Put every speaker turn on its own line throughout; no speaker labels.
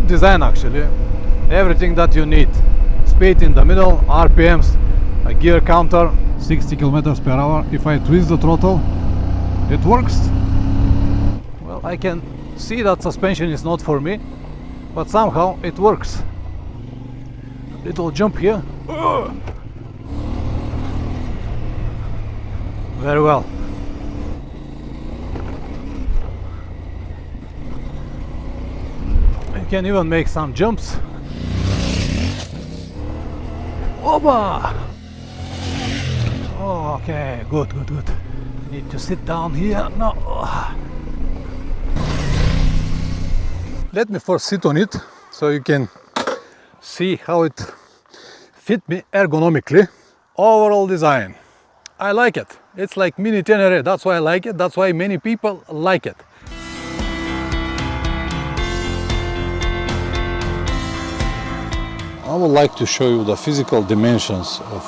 Good design actually, everything that you need. Speed in the middle, RPMs, a gear counter, 60 kilometers per hour. If I twist the throttle, it works. Well, I can see that suspension is not for me, but somehow it works. Little jump here. Very well. I can even make some jumps. Oba! Oh, okay, good. Need to sit down here. No. Let me first sit on it so you can see how it fit me ergonomically. Overall design, I like it. It's like mini Tenere. That's why I like it. That's why many people like it. I would like to show you the physical dimensions of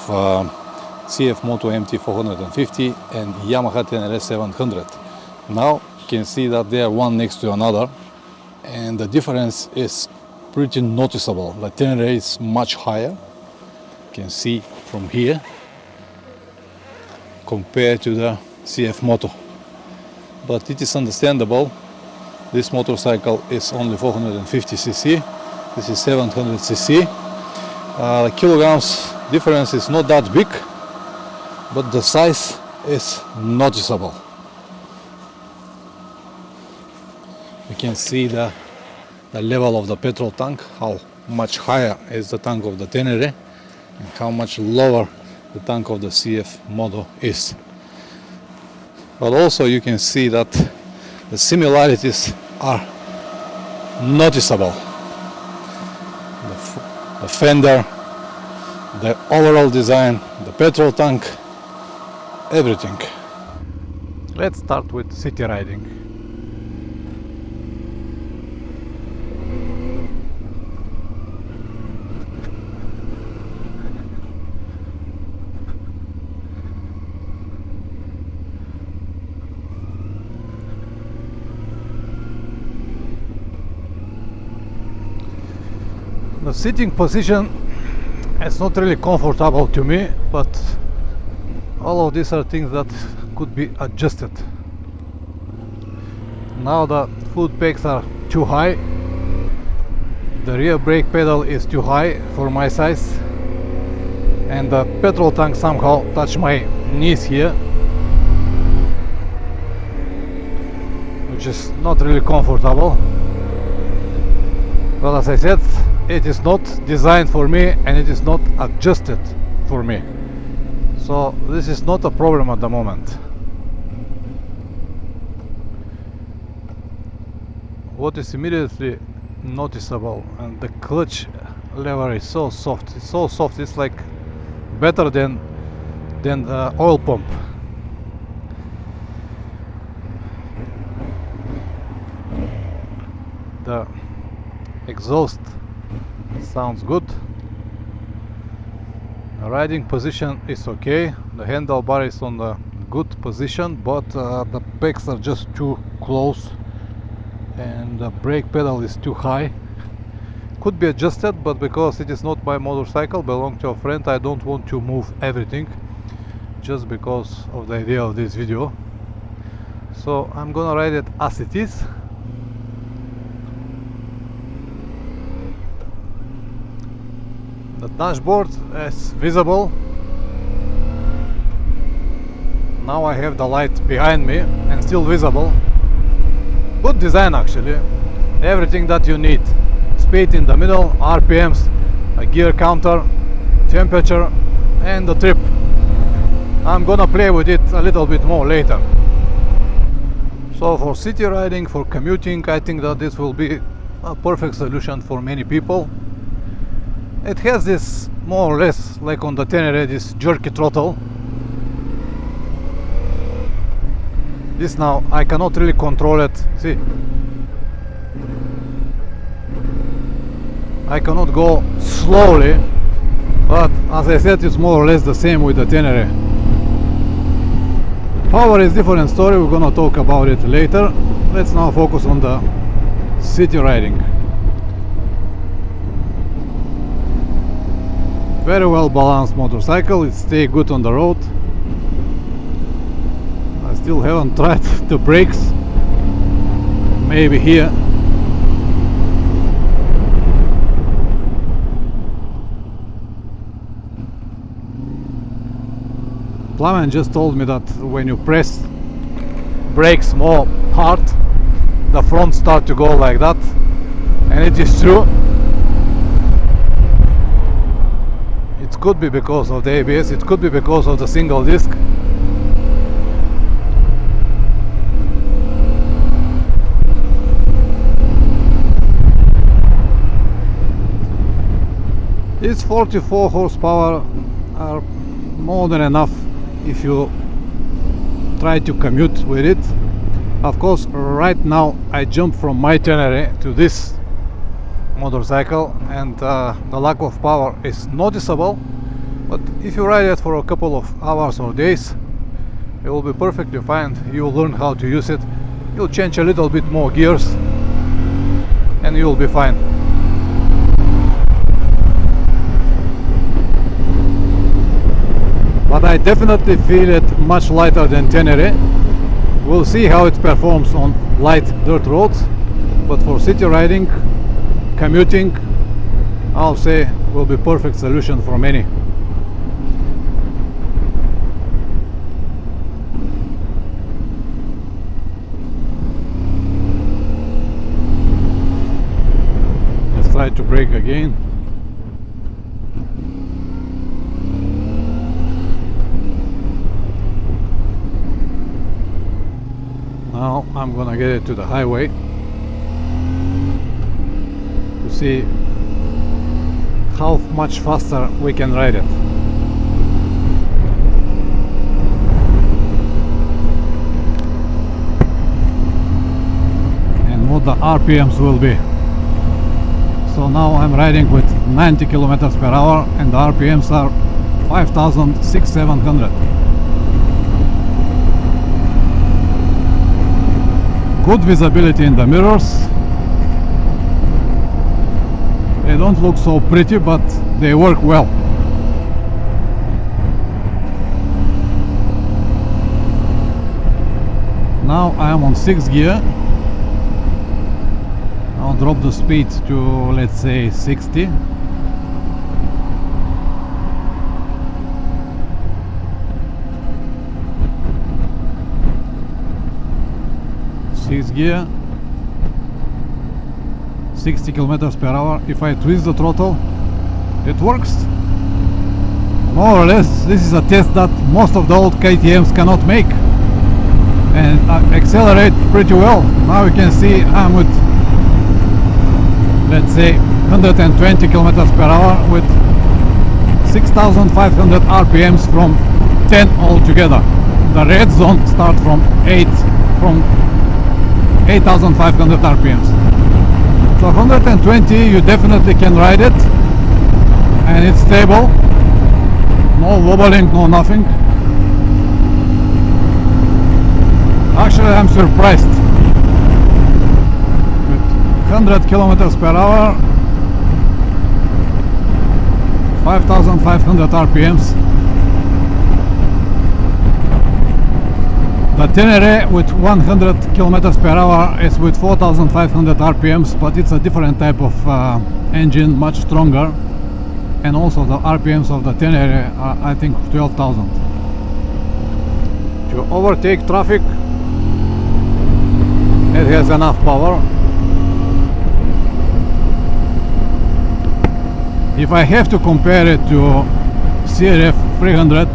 CF Moto MT450 and Yamaha Tenere 700. Now you can see that they are one next to another, and the difference is pretty noticeable. The Tenere is much higher, you can see from here, compared to the CF Moto. But it is understandable. This motorcycle is only 450cc, this is 700cc. The kilograms difference is not that big, but the size is noticeable. You can see the level of the petrol tank, how much higher is the tank of the Tenere and how much lower the tank of the CF Moto is. But also you can see that the similarities are noticeable. The fender, the overall design, the petrol tank, everything. Let's start with city riding. The sitting position is not really comfortable to me, but all of these are things that could be adjusted. Now the foot pegs are too high, the rear brake pedal is too high for my size, and the petrol tank somehow touched my knees here, which is not really comfortable. But as I said, it is not designed for me and it is not adjusted for me. So this is not a problem at the moment. What is immediately noticeable, and the clutch lever is so soft. It's so soft, it's like better than the oil pump. The exhaust sounds good. The riding position is okay. The handlebar is on the good position, but the pegs are just too close and the brake pedal is too high. Could be adjusted, but because it is not my motorcycle, belong to a friend, I don't want to move everything just because of the idea of this video. So I'm gonna ride it as it is. The dashboard is visible. Now I have the light behind me and still visible. Good design actually, everything that you need. Speed in the middle, RPMs, a gear counter, temperature and the trip. I'm gonna play with it a little bit more later. So for city riding, for commuting, I think that this will be a perfect solution for many people. It has this more or less like on the Tenere, this jerky throttle. This now I cannot really control it. See, I cannot go slowly, but as I said, it's more or less the same with the Tenere. Power is different story, we're gonna talk about it later. Let's now focus on the city riding. Very well balanced motorcycle, it stays good on the road. I still haven't tried the brakes. Maybe here. Plowman just told me that when you press brakes more hard, the front start to go like that, and it is true. It could be because of the ABS, it could be because of the single disc. These 44 horsepower are more than enough if you try to commute with it. Of course, right now I jumped from my Tenere to this motorcycle, and the lack of power is noticeable, but if you ride it for a couple of hours or days, it will be perfectly fine. You'll learn how to use it, you'll change a little bit more gears, and you'll be fine. But I definitely feel it much lighter than Tenere. We'll see how it performs on light dirt roads, but for city riding, commuting, I'll say will be perfect solution for many. Let's try to brake again. Now I'm gonna get it to the highway to see how much faster we can ride it. And what the RPMs will be. So now I'm riding with 90 kilometers per hour and the RPMs are 5,600-700. Good visibility in the mirrors. They don't look so pretty, but they work well. Now I am on 6th gear. I'll drop the speed to, let's say, 60. Sixth gear, 60 kilometers per hour. If I twist the throttle, it works. More or less, this is a test that most of the old KTMs cannot make, and accelerate pretty well. Now you can see I'm with, let's say, 120 kilometers per hour with 6,500 RPMs from 10 altogether. The red zone start from 8,500 RPMs. So 120, you definitely can ride it, and it's stable, no wobbling, no nothing. Actually, I'm surprised. With 100 kilometers per hour, 5,500 RPMs. The Tenere with 100 kilometers per hour is with 4,500 RPMs, but it's a different type of engine, much stronger, and also the RPMs of the Tenere are, I think, 12,000. To overtake traffic, it has enough power. If I have to compare it to CRF 300,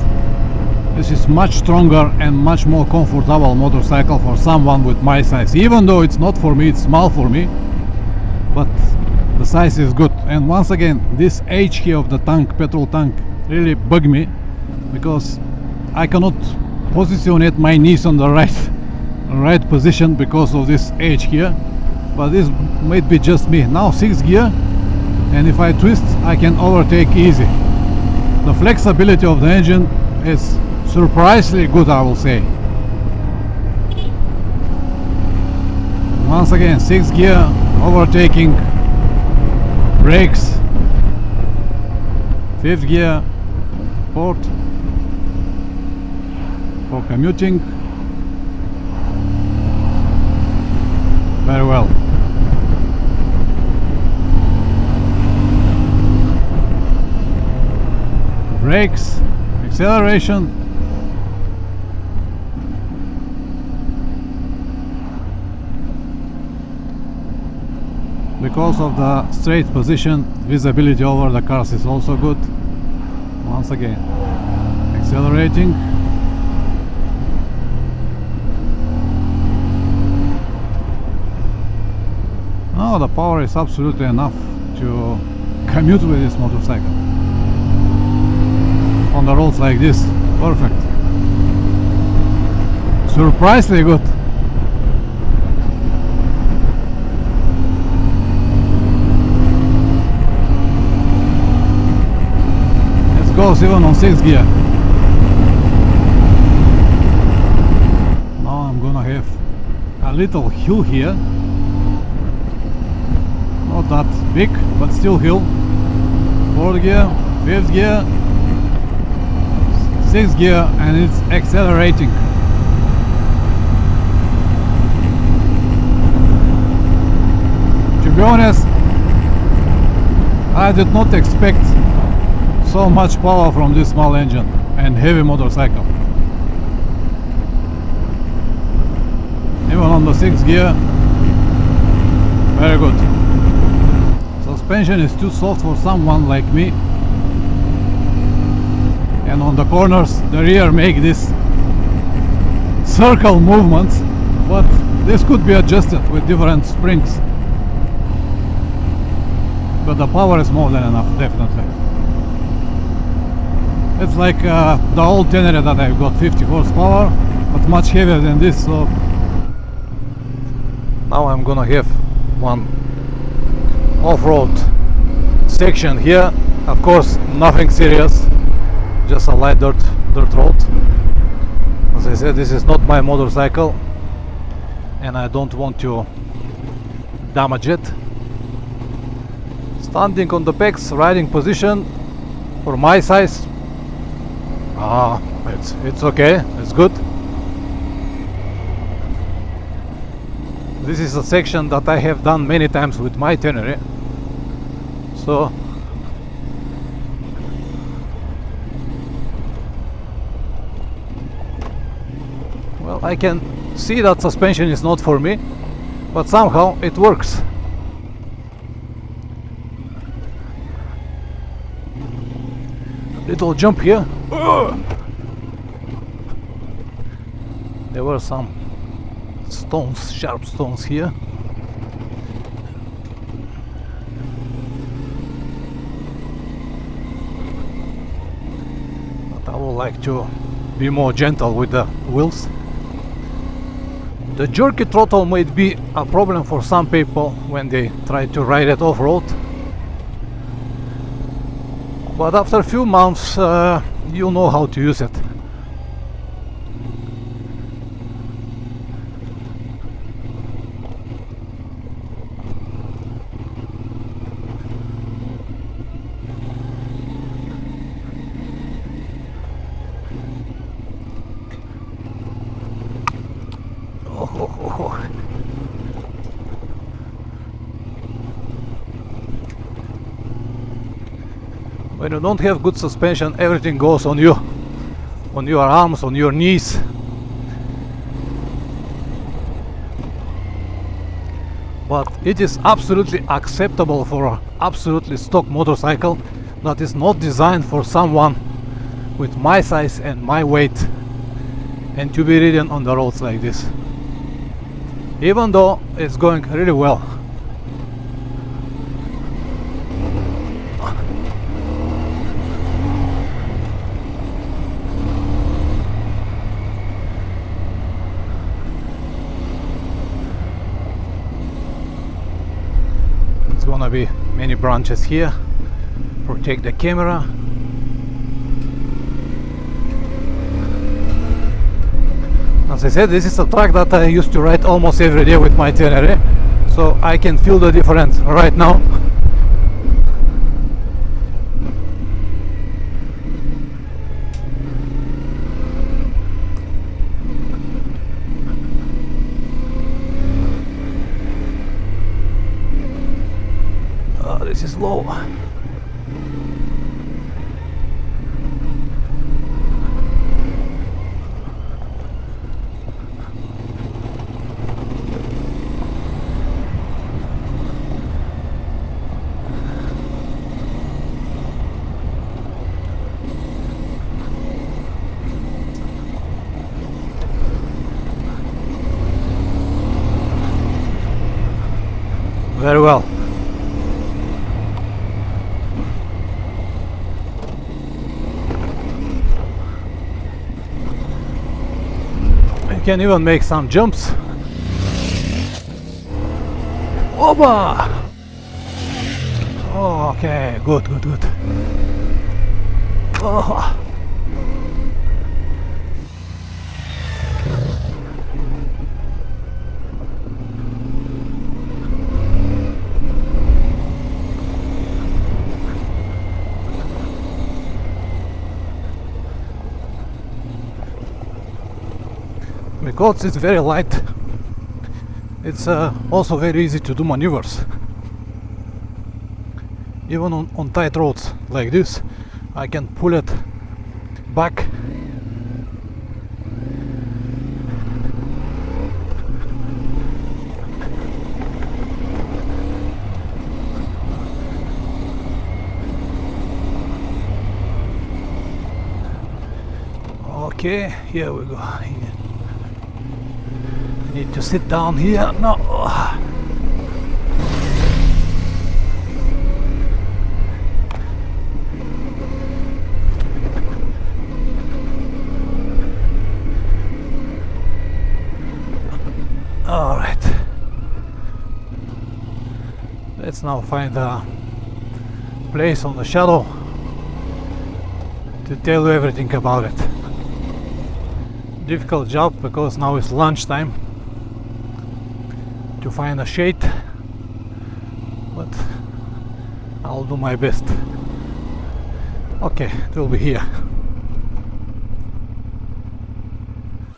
this is much stronger and much more comfortable motorcycle for someone with my size. Even though it's not for me, it's small for me, but the size is good. And once again, this H here of the tank, petrol tank, really bugged me, because I cannot position my knees on the right position because of this H here. But this might be just me. Now 6th gear, and if I twist, I can overtake easy. The flexibility of the engine is surprisingly good, I will say. Once again, 6th gear, overtaking, brakes, fifth gear, fourth for commuting. Very well. Brakes, acceleration. Because of the straight position, visibility over the cars is also good. Once again, accelerating. Now the power is absolutely enough to commute with this motorcycle. On the roads like this, perfect. Surprisingly good. It goes even on 6th gear. Now I'm gonna have a little hill here. Not that big, but still hill. 4th gear, 5th gear, 6th gear, and it's accelerating. To be honest, I did not expect so much power from this small engine and heavy motorcycle. Even on the 6th gear, very good. Suspension is too soft for someone like me. And on the corners, the rear make this circle movements, but this could be adjusted with different springs. But the power is more than enough, definitely. It's like the old Tenere that I've got, 50 horsepower, but much heavier than this. So now I'm gonna have one off-road section here. Of course, nothing serious. Just a light dirt road. As I said, this is not my motorcycle and I don't want to damage it. Standing on the pegs, riding position for my size, it's okay, it's good. This is a section that I have done many times with my Tenere, so well, I can see that suspension is not for me, but somehow it works. Little jump here. There were some stones, sharp stones here. But I would like to be more gentle with the wheels. The jerky throttle might be a problem for some people when they try to ride it off-road, but after a few months you'll know how to use it. When you don't have good suspension, everything goes on you, on your arms, on your knees. But it is absolutely acceptable for an absolutely stock motorcycle that is not designed for someone with my size and my weight and to be ridden on the roads like this, even though it's going really well. It's gonna be many branches here. Protect the camera. As I said, this is a track that I used to ride almost every day with my Tenere, so I can feel the difference right now. this is low. Very well. You can even make some jumps. Oba! Oh, okay, good. Oh. Because it's very light, it's also very easy to do maneuvers. Even on tight roads like this, I can pull it back. Okay, here we go. Need to sit down here. No. All right. Let's now find a place on the shadow to tell you everything about it. Difficult job because now it's lunchtime to find a shade, but I'll do my best. Okay, it will be here.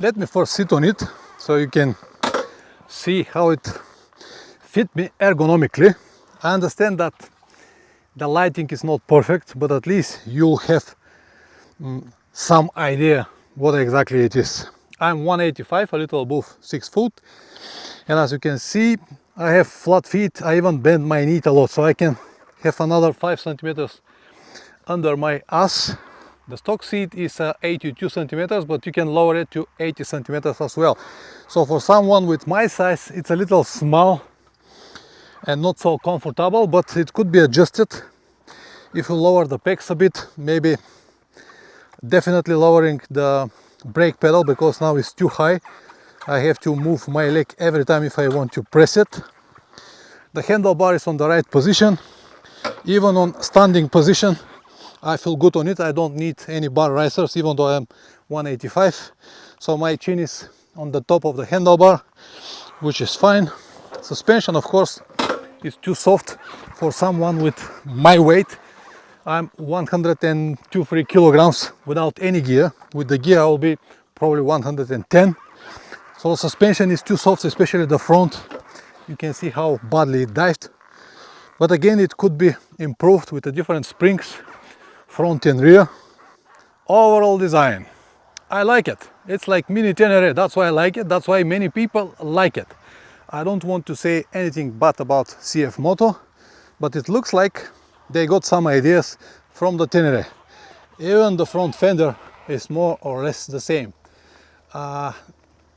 Let me first sit on it so you can see how it fit me ergonomically. I understand that the lighting is not perfect, but at least you'll have some idea what exactly it is. I'm 185, a little above 6 foot, and as you can see, I have flat feet. I even bend my knee a lot, so I can have another 5 centimeters under my ass. The stock seat is 82 centimeters, but you can lower it to 80 centimeters as well. So for someone with my size, it's a little small and not so comfortable, but it could be adjusted if you lower the pegs a bit. Maybe definitely lowering the brake pedal, because now it's too high. I have to move my leg every time if I want to press it. The handlebar is on the right position. Even on standing position, I feel good on it. I don't need any bar risers, even though I'm 185. So my chin is on the top of the handlebar, which is fine. Suspension, of course, is too soft for someone with my weight. I'm 103 kilograms without any gear. With the gear, I will be probably 110. So the suspension is too soft, especially the front. You can see how badly it dived. But again, it could be improved with the different springs, front and rear. Overall design, I like it. It's like mini Tenere. That's why I like it. That's why many people like it. I don't want to say anything bad about CF Moto, but it looks like they got some ideas from the Tenere. Even the front fender is more or less the same.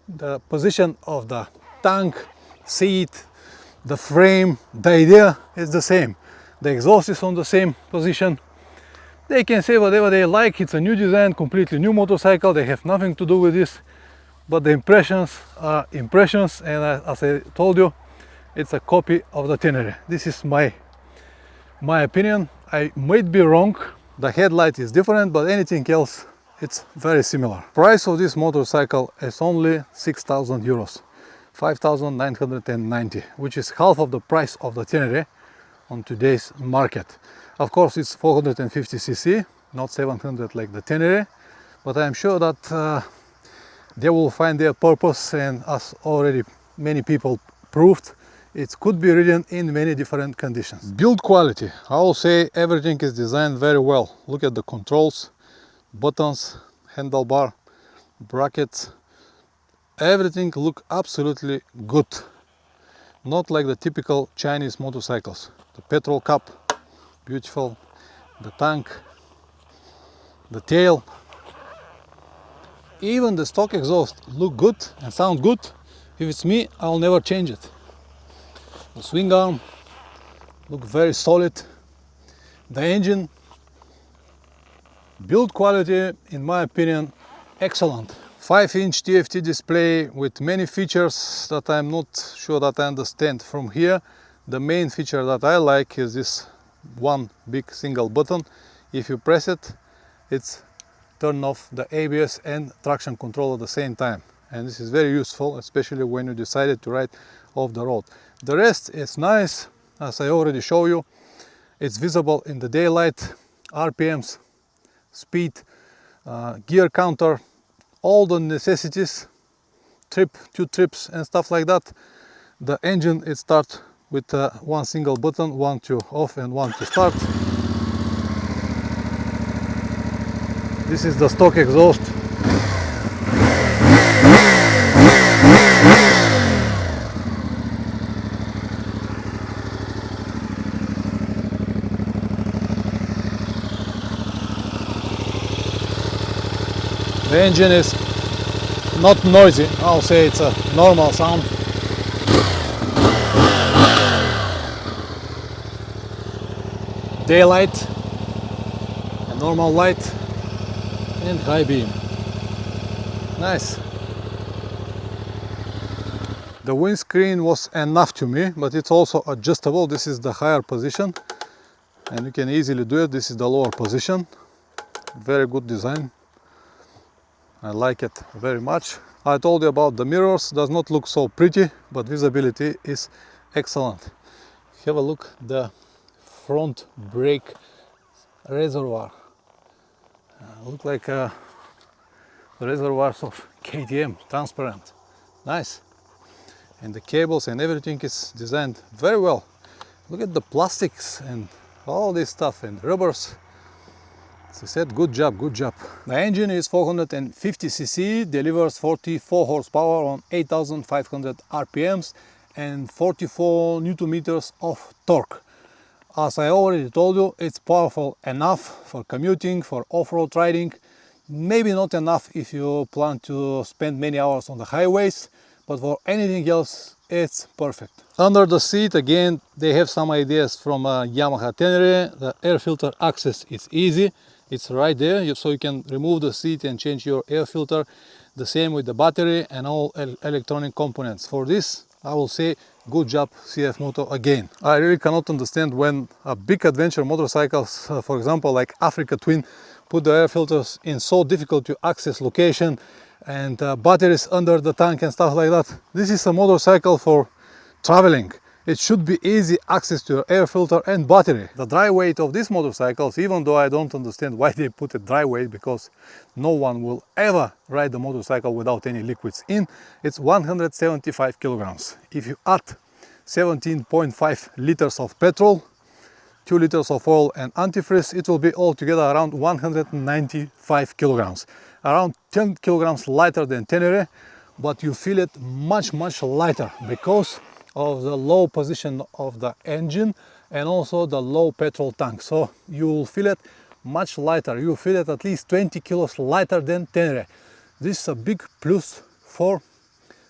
The position of the tank, seat, the frame, the idea is the same. The exhaust is on the same position. They can say whatever they like. It's a new design, completely new motorcycle. They have nothing to do with this. But the impressions are impressions, and as I told you, it's a copy of the Tenere. This is my opinion. I might be wrong. The headlight is different, but anything else, it's very similar. Price of this motorcycle is only 6,000 euros, 5,990, which is half of the price of the Tenere on today's market. Of course, it's 450 cc, not 700 like the Tenere, but I'm sure that they will find their purpose, and as already many people proved, it could be ridden in many different conditions. Build quality, I will say everything is designed very well. Look at the controls, buttons, handlebar, brackets, everything look absolutely good. Not like the typical Chinese motorcycles. The petrol cup, beautiful, the tank, the tail, even the stock exhaust look good and sound good. If it's me, I'll never change it. The swing arm look very solid. The engine, build quality, in my opinion, excellent. 5-inch TFT display with many features that I'm not sure that I understand. From here, the main feature that I like is this one big single button. If you press it, it's turn off the ABS and traction control at the same time. And this is very useful, especially when you decided to ride off the road. The rest is nice, as I already showed you. It's visible in the daylight, RPMs, speed, gear counter, all the necessities, two trips and stuff like that. The engine, it starts with one single button, one to off and one to start. This is the stock exhaust. The engine is not noisy, I'll say it's a normal sound. Daylight, a normal light, and high beam. Nice. The windscreen was enough to me, but it's also adjustable. This is the higher position and you can easily do it. This is the lower position. Very good design. I like it very much. I told you about the mirrors, does not look so pretty, but visibility is excellent. Have a look the front brake reservoir. Look like the reservoirs of KTM, transparent. Nice. And the cables and everything is designed very well. Look at the plastics and all this stuff and rubbers. As I said, good job, good job. The engine is 450 cc, delivers 44 horsepower on 8,500 RPMs and 44 Newton meters of torque. As I already told you, it's powerful enough for commuting, for off-road riding. Maybe not enough if you plan to spend many hours on the highways, but for anything else, it's perfect. Under the seat, again, they have some ideas from Yamaha Tenere. The air filter access is easy. It's right there, so you can remove the seat and change your air filter. The same with the battery and all electronic components. For this, I will say good job CF Moto again. I really cannot understand when a big adventure motorcycles, for example like Africa Twin, put the air filters in so difficult to access location and batteries under the tank and stuff like that. This is a motorcycle for traveling. It should be easy access to your air filter and battery. The dry weight of these motorcycles, even though I don't understand why they put a dry weight, because no one will ever ride the motorcycle without any liquids in, it's 175 kilograms. If you add 17.5 liters of petrol, 2 liters of oil and antifreeze, it will be altogether around 195 kilograms. Around 10 kilograms lighter than Tenere, but you feel it much lighter because of the low position of the engine and also the low petrol tank. So you will feel it much lighter. You will feel it at least 20 kilos lighter than Tenere. This is a big plus for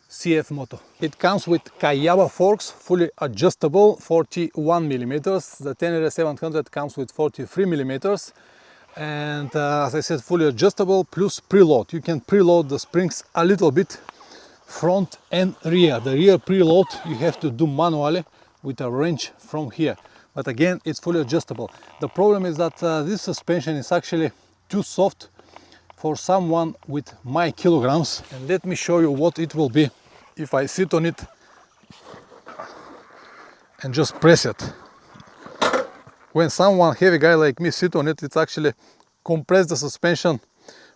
CF Moto. It comes with Kayaba forks, fully adjustable, 41 millimeters. The Tenere 700 comes with 43 millimeters. And as I said, fully adjustable plus preload. You can preload the springs a little bit, front and rear. The rear preload you have to do manually with a wrench from here, but again it's fully adjustable. The problem is that this suspension is actually too soft for someone with my kilograms, and let me show you what it will be if I sit on it and just press it. When someone heavy guy like me sit on it, it's actually compress the suspension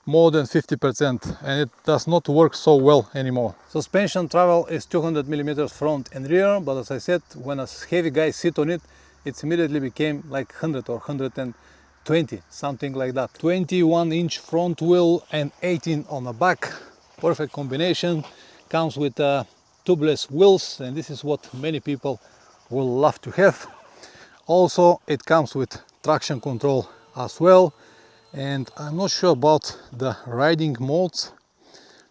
more than 50%, and it does not work so well anymore. Suspension travel is 200 millimeters front and rear, but as I said, when a heavy guy sit on it, it immediately became like 100 or 120, something like that. 21-inch front wheel and 18 on the back. Perfect combination. Comes with tubeless wheels, and this is what many people will love to have. Also, it comes with traction control as well. And I'm not sure about the riding modes.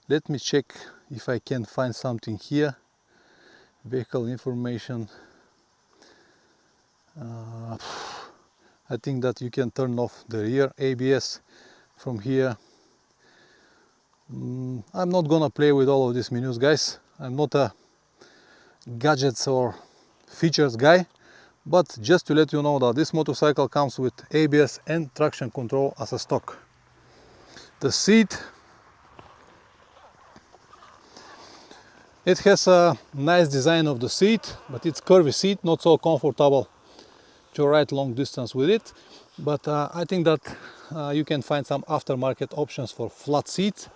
Let me check if I can find something here. Vehicle information. I think that you can turn off the rear ABS from here. I'm not gonna play with all of these menus, guys. I'm not a gadgets or features guy, but just to let you know that this motorcycle comes with ABS and traction control as a stock. The seat, it has a nice design of the seat, but it's curvy seat, not so comfortable to ride long distance with it. But I think that you can find some aftermarket options for flat seats.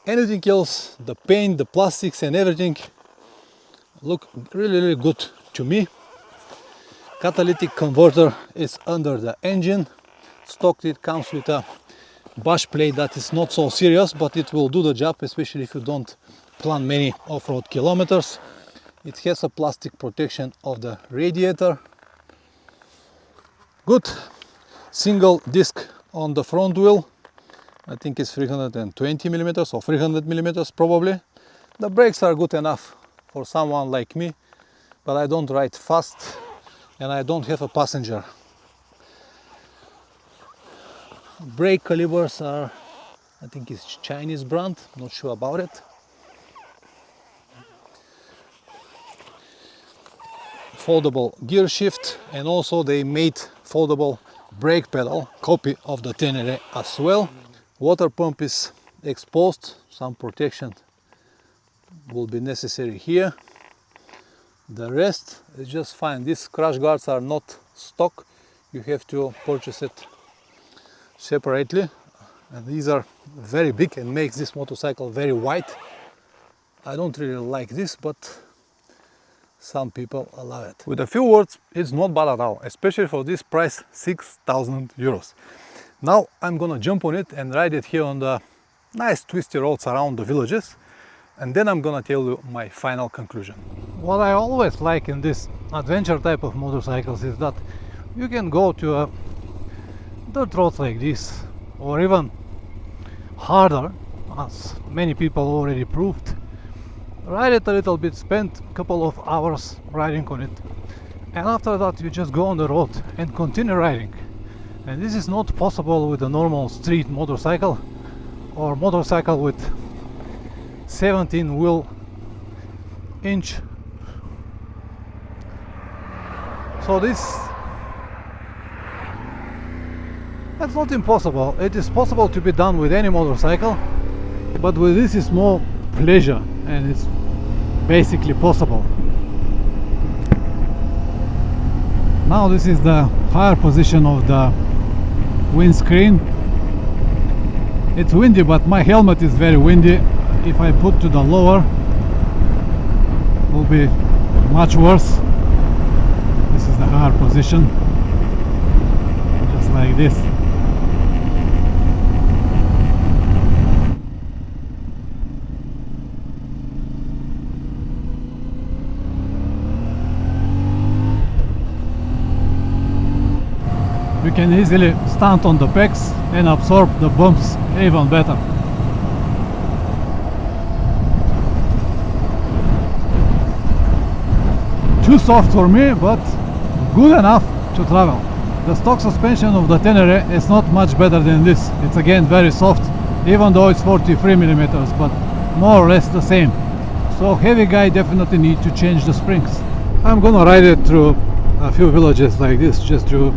Anything else, the paint, the plastics and everything look really good to me. Catalytic converter is under the engine. Stock, it comes with a bush plate that is not so serious, but it will do the job, especially if you don't plan many off-road kilometers. It has a plastic protection of the radiator. Good. Single disc on the front wheel. I think it's 320 millimeters or 300 millimeters probably. The brakes are good enough for someone like me, but I don't ride fast and I don't have a passenger. Brake calibers are, I think it's Chinese brand, not sure about it. Foldable gear shift, and also they made foldable brake pedal, copy of the Tenere as well. Water pump is exposed, some protection will be necessary here. The rest is just fine. These crash guards are not stock, you have to purchase it separately, and these are very big and makes this motorcycle very wide. I don't really like this, but some people love it. With a few words, it's not bad at all, especially for this price, 6,000 euros. Now I'm gonna jump on it and ride it here on the nice twisty roads around the villages, and then I'm gonna tell you my final conclusion. What I always like in this adventure type of motorcycles is that you can go to dirt roads like this, or even harder, as many people already proved. Ride it a little bit, spend a couple of hours riding on it, and after that you just go on the road and continue riding. And this is not possible with a normal street motorcycle or motorcycle with 17 wheel inch. So that's not impossible. It is possible to be done with any motorcycle, but with this is more pleasure, and it's basically possible. Now this is the higher position of the windscreen. It's windy, but my helmet is very windy. If I put to the lower, it will be much worse. This is the higher position, just like this. You can easily stand on the pegs and absorb the bumps even better. Too soft for me, but good enough to travel. The stock suspension of the Tenere is not much better than this. It's again very soft, even though it's 43 millimeters, but more or less the same. So heavy guy definitely need to change the springs. I'm gonna ride it through a few villages like this, just to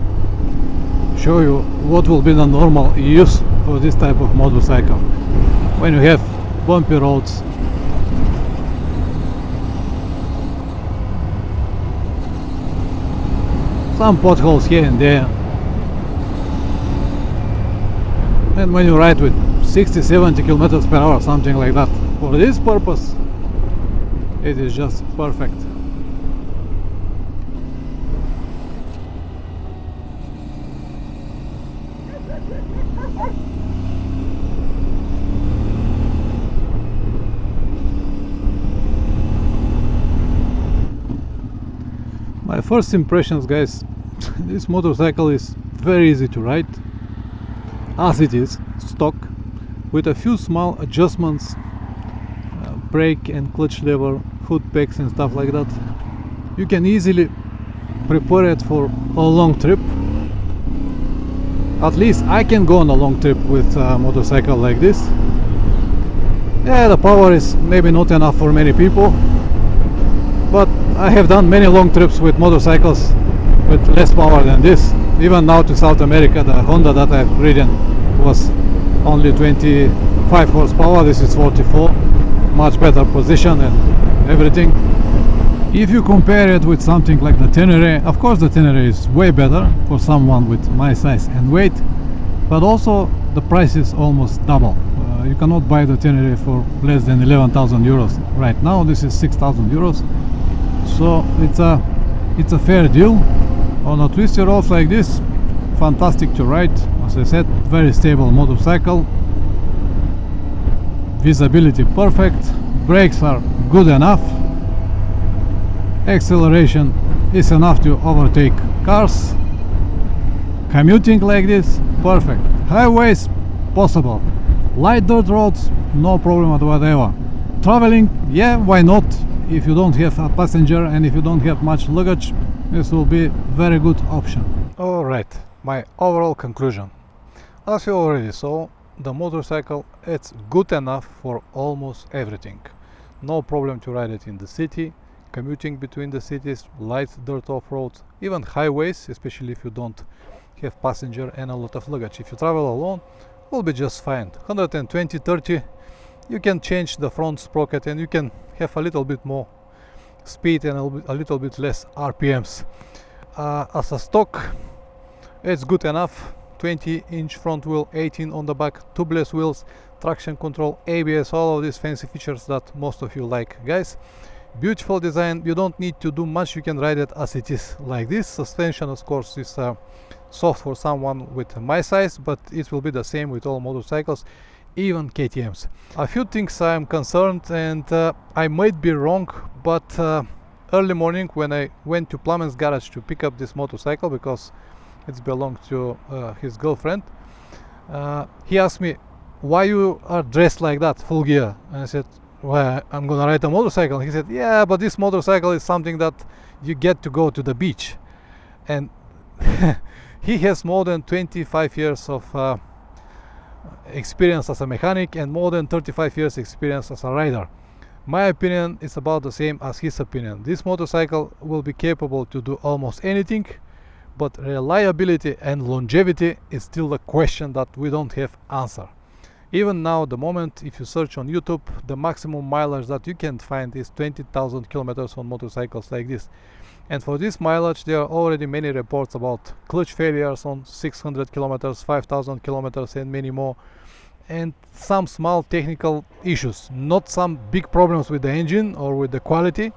show you what will be the normal use for this type of motorcycle when you have bumpy roads. Some potholes here and there, and when you ride with 60-70 kilometers per hour, something like that. For this purpose, it is just perfect. My first impressions, guys, this motorcycle is very easy to ride, as it is stock, with a few small adjustments, brake and clutch lever, foot pegs and stuff like that. You can easily prepare it for a long trip. At least I can go on a long trip with a motorcycle like this. Yeah, the power is maybe not enough for many people, but I have done many long trips with motorcycles with less power than this. Even now to South America, the Honda that I've ridden was only 25 horsepower. This is 44, much better position and everything. If you compare it with something like the Tenere, of course the Tenere is way better for someone with my size and weight, but also the price is almost double. You cannot buy the Tenere for less than 11,000 euros right now. This is 6,000 euros. So it's a fair deal. On a twisty roads like this, fantastic to ride. As I said, very stable motorcycle. Visibility perfect. Brakes are good enough. Acceleration is enough to overtake cars. Commuting like this, perfect. Highways, possible. Light dirt roads, no problem whatever. Traveling, yeah, why not? If you don't have a passenger and if you don't have much luggage, this will be very good option. Alright, my overall conclusion. As you already saw, the motorcycle, it's good enough for almost everything. No problem to ride it in the city, commuting between the cities, light dirt off-roads, even highways, especially if you don't have passenger and a lot of luggage. If you travel alone, will be just fine. 120-30, you can change the front sprocket and you can have a little bit more speed and a little bit less RPMs. As a stock, it's good enough. 20-inch front wheel, 18 on the back, tubeless wheels, traction control, ABS, all of these fancy features that most of you like, guys. Beautiful design. You don't need to do much, you can ride it as it is like this. Suspension, of course, is soft for someone with my size, but it will be the same with all motorcycles, even KTMs. A few things I'm concerned, and I might be wrong, but early morning when I went to Plamen's garage to pick up this motorcycle because it belonged to his girlfriend, he asked me, why you are dressed like that, full gear? And I said, well, I'm gonna ride a motorcycle. He said, yeah, but this motorcycle is something that you get to go to the beach. And he has more than 25 years of experience as a mechanic and more than 35 years experience as a rider. My opinion is about the same as his opinion. This motorcycle will be capable to do almost anything, but reliability and longevity is still a question that we don't have answer. Even now, the moment if you search on YouTube, the maximum mileage that you can find is 20,000 kilometers on motorcycles like this. And for this mileage, there are already many reports about clutch failures on 600 kilometers, 5,000 kilometers and many more. And some small technical issues, not some big problems with the engine or with the quality,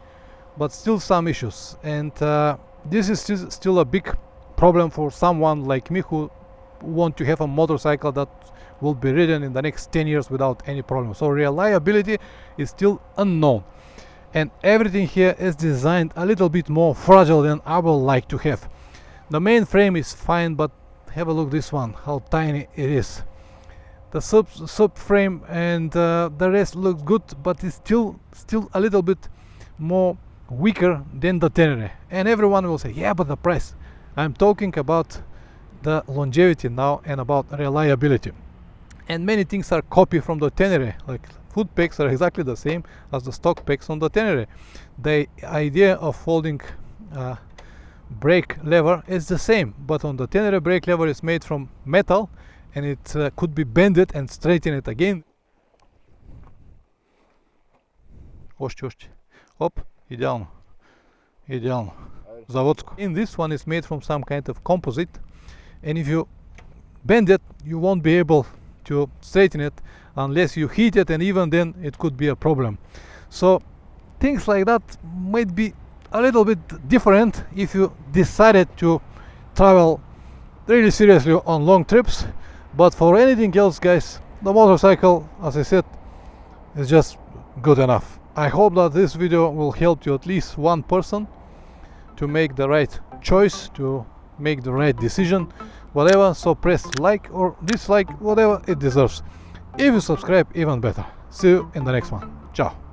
but still some issues. And this is still a big problem for someone like me who want to have a motorcycle that will be ridden in the next 10 years without any problem. So reliability is still unknown. And everything here is designed a little bit more fragile than I would like to have. The main frame is fine, but have a look this one, how tiny it is. The subframe and the rest looks good, but it's still a little bit more weaker than the Tenere. And everyone will say, yeah, but the price. I'm talking about the longevity now and about reliability. And many things are copied from the Tenere, like foot pegs are exactly the same as the stock pegs on the Tenere. The idea of holding brake lever is the same, but on the Tenere brake lever is made from metal and it could be bended and straighten it again. Още. Оп, идеално. Идеално. Заводско. In this one is made from some kind of composite, and if you bend it, you won't be able to straighten it unless you heat it, and even then it could be a problem. So things like that might be a little bit different if you decided to travel really seriously on long trips. But for anything else, guys, the motorcycle, as I said, is just good enough. I hope that this video will help you at least one person to make the right choice, to make the right decision, whatever. So press like or dislike, whatever it deserves. If you subscribe, even better. See you in the next one. Ciao.